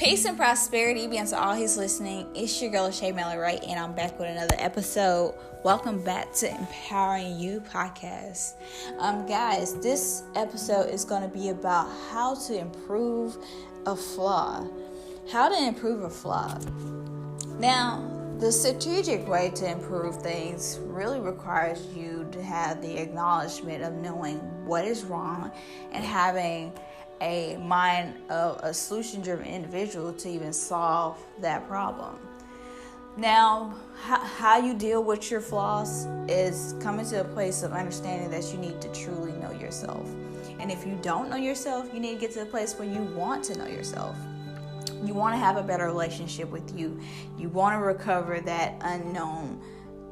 Peace and prosperity be unto all who's listening. It's your girl Shaeranea, right? And I'm back with another episode. Welcome back to Empowering You podcast. Guys, this episode is going to be about how to improve a flaw. How to improve a flaw. Now, the strategic way to improve things really requires you to have the acknowledgement of knowing what is wrong and having a mind of a solution-driven individual to even solve that problem. Now, how you deal with your flaws is coming to a place of understanding that you need to truly know yourself. And if you don't know yourself, you need to get to a place where you want to know yourself. You want to have a better relationship with you. You want to recover that unknown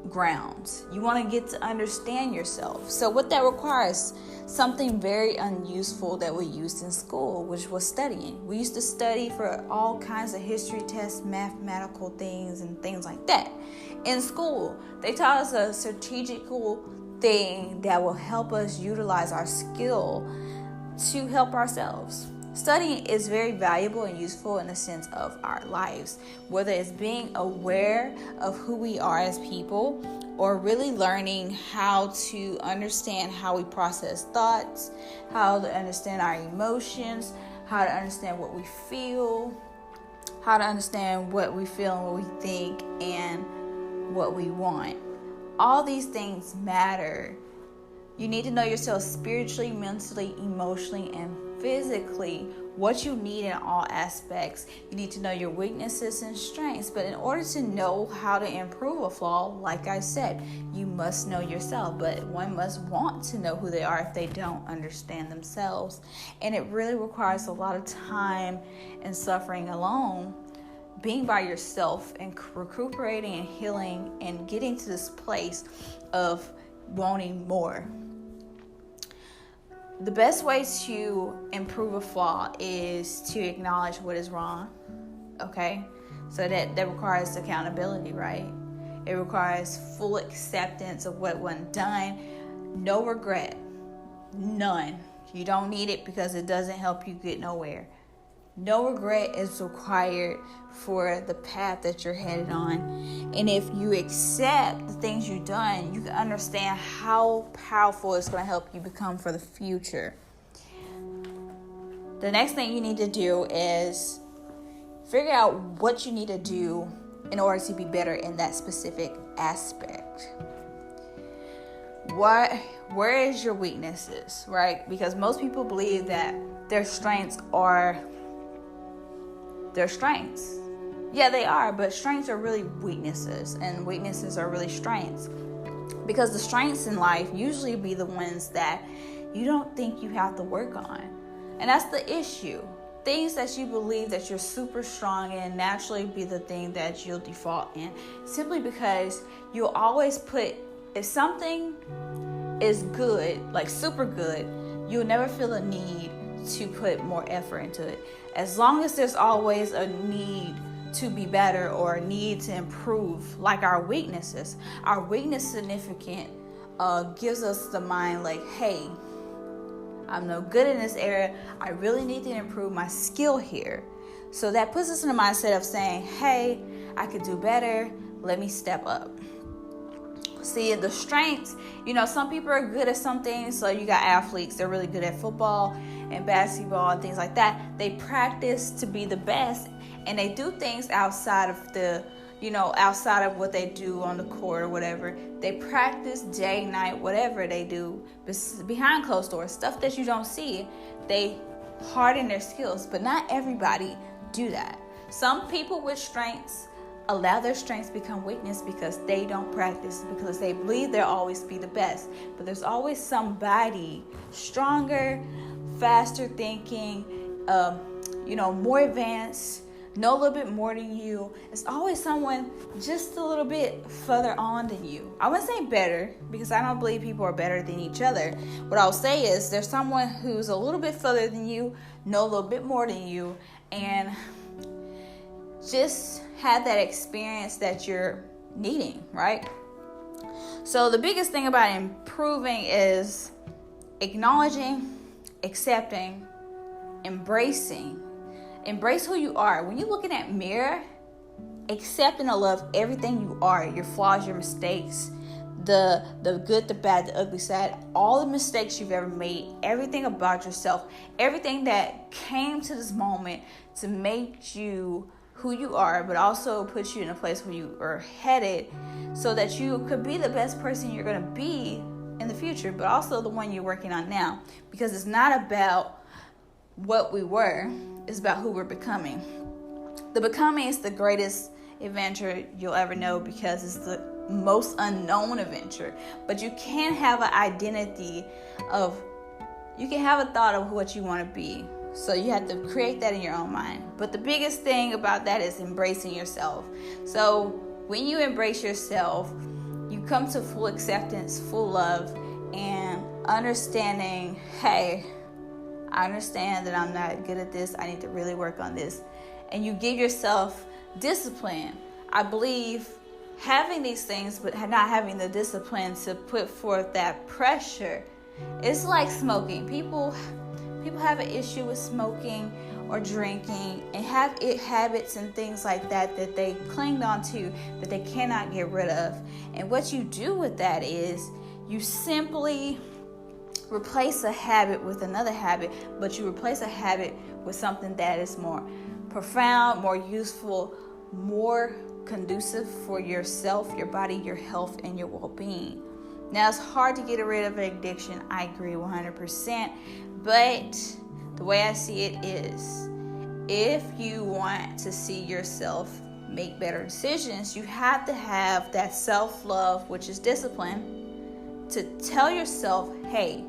grounds. You want to get to understand yourself. So what that requires, something very unuseful that we used in school, which was studying. We used to study for all kinds of history tests, mathematical things, and things like that. In school, they taught us a strategical thing that will help us utilize our skill to help ourselves. Studying is very valuable and useful in the sense of our lives, whether it's being aware of who we are as people or really learning how to understand how we process thoughts, how to understand our emotions, how to understand what we feel, how to understand what we feel and what we think and what we want. All these things matter. You need to know yourself spiritually, mentally, emotionally, and physically, what you need in all aspects. You need to know your weaknesses and strengths. But in order to know how to improve a flaw, like I said, you must know yourself. But one must want to know who they are if they don't understand themselves. And it really requires a lot of time and suffering alone, being by yourself and recuperating and healing and getting to this place of wanting more. The best way to improve a flaw is to acknowledge what is wrong, okay? So that requires accountability, right? It requires full acceptance of what went done, no regret, none. You don't need it because it doesn't help you get nowhere. No regret is required for the path that you're headed on. And if you accept the things you've done, you can understand how powerful it's going to help you become for the future. The next thing you need to do is figure out what you need to do in order to be better in that specific aspect. Where is your weaknesses, right? Because most people believe that their strengths are their strengths. Yeah, they are, but strengths are really weaknesses, and weaknesses are really strengths. Because the strengths in life usually be the ones that you don't think you have to work on. And that's the issue. Things that you believe that you're super strong in naturally be the thing that you'll default in. Simply because you'll always put, if something is good, like super good, you'll never feel a need to put more effort into it. As long as there's always a need to be better or a need to improve, like our weaknesses significant gives us the mind like, hey, I'm no good in this area. I really need to improve my skill here. So that puts us in the mindset of saying, hey, I could do better. Let me step up. See, the strengths, some people are good at some things. So you got athletes, they're really good at football and basketball and things like that. They practice to be the best, and they do things outside of what they do on the court or whatever. They practice day, night, whatever they do behind closed doors, stuff that you don't see. They harden their skills, but not everybody do that. Some people with strengths allow their strengths to become weakness because they don't practice, because they believe they'll always be the best. But there's always somebody stronger, faster thinking, more advanced, know a little bit more than you. It's always someone just a little bit further on than you. I wouldn't say better, because I don't believe people are better than each other. What I'll say is there's someone who's a little bit further than you, know a little bit more than you, and just have that experience that you're needing, right? So the biggest thing about improving is acknowledging, accepting, embracing, Embrace who you are. When you look in that mirror, accept and love everything you are, your flaws, your mistakes, the good, the bad, the ugly side, all the mistakes you've ever made, everything about yourself, everything that came to this moment to make you who you are, but also put you in a place where you are headed so that you could be the best person you're going to be in the future, but also the one you're working on now. Because it's not about what we were, it's about who we're becoming. The becoming is the greatest adventure you'll ever know because it's the most unknown adventure. But you can have an identity of, you can have a thought of what you want to be. So you have to create that in your own mind. But the biggest thing about that is embracing yourself. So when you embrace yourself, you come to full acceptance, full love, and understanding, hey, I understand that I'm not good at this. I need to really work on this. And you give yourself discipline. I believe having these things, but not having the discipline to put forth that pressure, it's like smoking. People have an issue with smoking or drinking and have habits and things like that they clinged on to that they cannot get rid of. And what you do with that is you simply replace a habit with another habit, but you replace a habit with something that is more profound, more useful, more conducive for yourself, your body, your health, and your well-being. Now, it's hard to get rid of an addiction. I agree 100%. But the way I see it is, if you want to see yourself make better decisions, you have to have that self-love, which is discipline, to tell yourself, hey,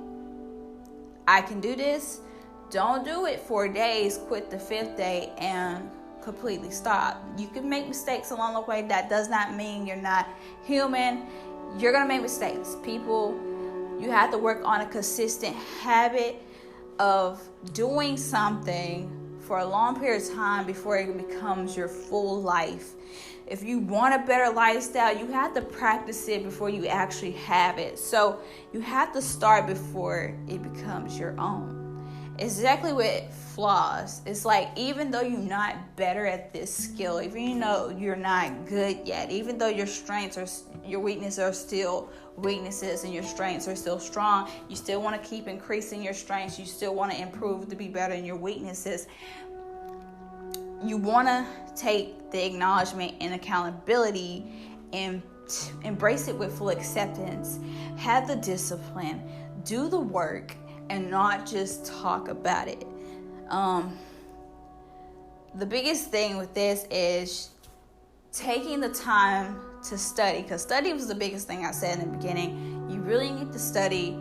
I can do this. Don't do it 4 days, quit the 5th day, and completely stop. You can make mistakes along the way. That does not mean you're not human. You're going to make mistakes. You have to work on a consistent habit of doing something for a long period of time before it becomes your full life. If you want a better lifestyle, you have to practice it before you actually have it. So you have to start before it becomes your own. Exactly with flaws. It's like, even though you're not better at this skill, even though you're not good yet, even though your weaknesses are still weaknesses and your strengths are still strong, you still want to keep increasing your strengths. You still want to improve to be better in your weaknesses. You want to take the acknowledgement and accountability and embrace it with full acceptance. Have the discipline, do the work, and not just talk about it. The biggest thing with this is taking the time to study, because study was the biggest thing I said in the beginning. You really need to study.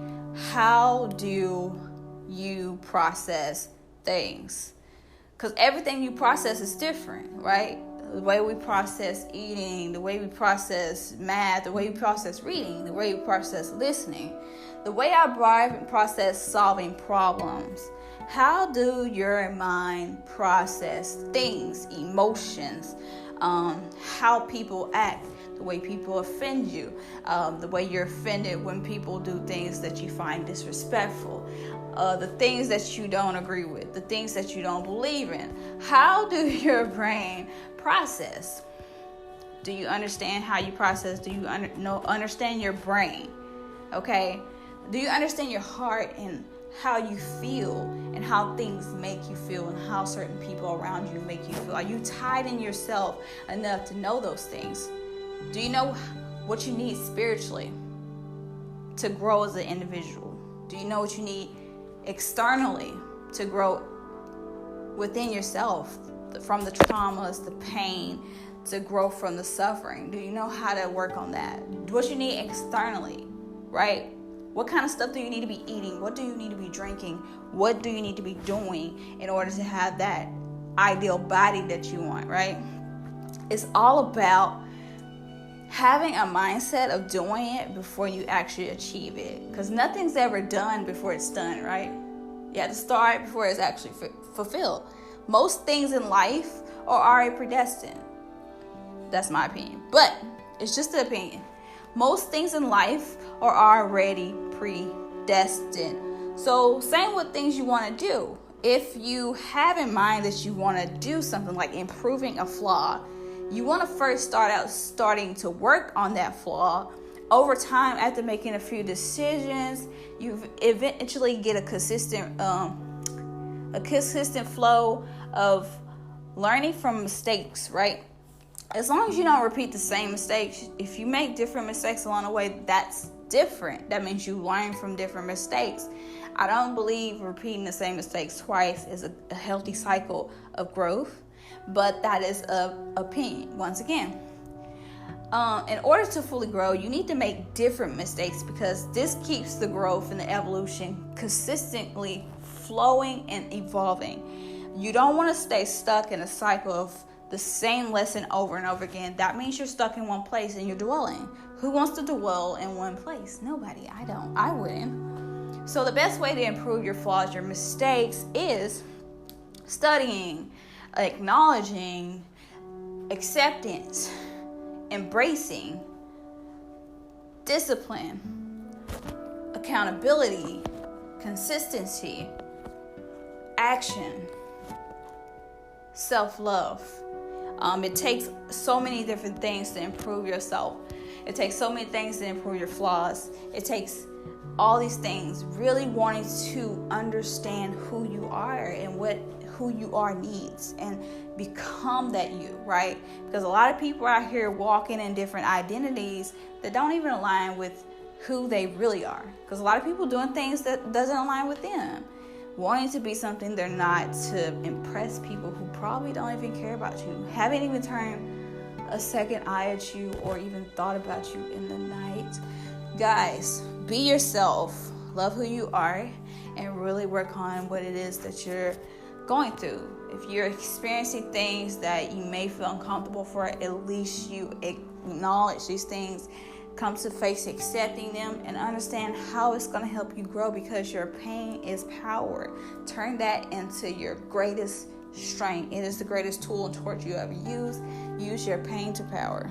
How do you process things? Because everything you process is different, right? The way we process eating, the way we process math, the way we process reading, the way we process listening, the way our brain process solving problems. How do your mind process things, emotions, how people act, the way people offend you, the way you're offended when people do things that you find disrespectful, the things that you don't agree with, the things that you don't believe in. How do your brain process? Do you understand how you process? Do you understand your brain? Okay? Do you understand your heart and how you feel and how things make you feel and how certain people around you make you feel? Are you tied in yourself enough to know those things? Do you know what you need spiritually to grow as an individual? Do you know what you need externally to grow within yourself, from the traumas, the pain, to grow from the suffering? Do you know how to work on that? What you need externally, right? What kind of stuff do you need to be eating? What do you need to be drinking? What do you need to be doing in order to have that ideal body that you want, right? It's all about having a mindset of doing it before you actually achieve it. Because nothing's ever done before it's done, right? You have to start before it's actually fulfilled. Most things in life are already predestined. That's my opinion. But it's just an opinion. Most things in life are already predestined. So same with things you want to do. if you have in mind that you want to do something like improving a flaw, you want to first starting to work on that flaw. Over time, after making a few decisions, you eventually get a consistent flow of learning from mistakes, right? As long as you don't repeat the same mistakes. If you make different mistakes along the way, that's different. That means you learn from different mistakes. I don't believe repeating the same mistakes twice is a healthy cycle of growth, but that is an opinion. Once again, in order to fully grow, you need to make different mistakes, because this keeps the growth and the evolution consistently flowing and evolving. You don't want to stay stuck in a cycle of the same lesson over and over again. That means you're stuck in one place and you're dwelling. Who wants to dwell in one place? Nobody. I don't. I wouldn't. So the best way to improve your flaws, your mistakes, is studying, acknowledging, acceptance, embracing, discipline, accountability, consistency, action, self-love. It takes so many different things to improve yourself. It takes so many things to improve your flaws. It takes all these things, really wanting to understand who you are and what who you are needs, and become that you, right? Because a lot of people out here walking in different identities that don't even align with who they really are. Because a lot of people doing things that doesn't align with them, wanting to be something they're not, to impress people who probably don't even care about you, haven't even turned a second eye at you or even thought about you in the night. Guys, be yourself, love who you are, and really work on what it is that you're going through. If you're experiencing things that you may feel uncomfortable for, at least you acknowledge these things, come to face accepting them, and understand how it's going to help you grow, because your pain is power. Turn that into your greatest strength. It is the greatest tool and torch you ever use. Use your pain to power.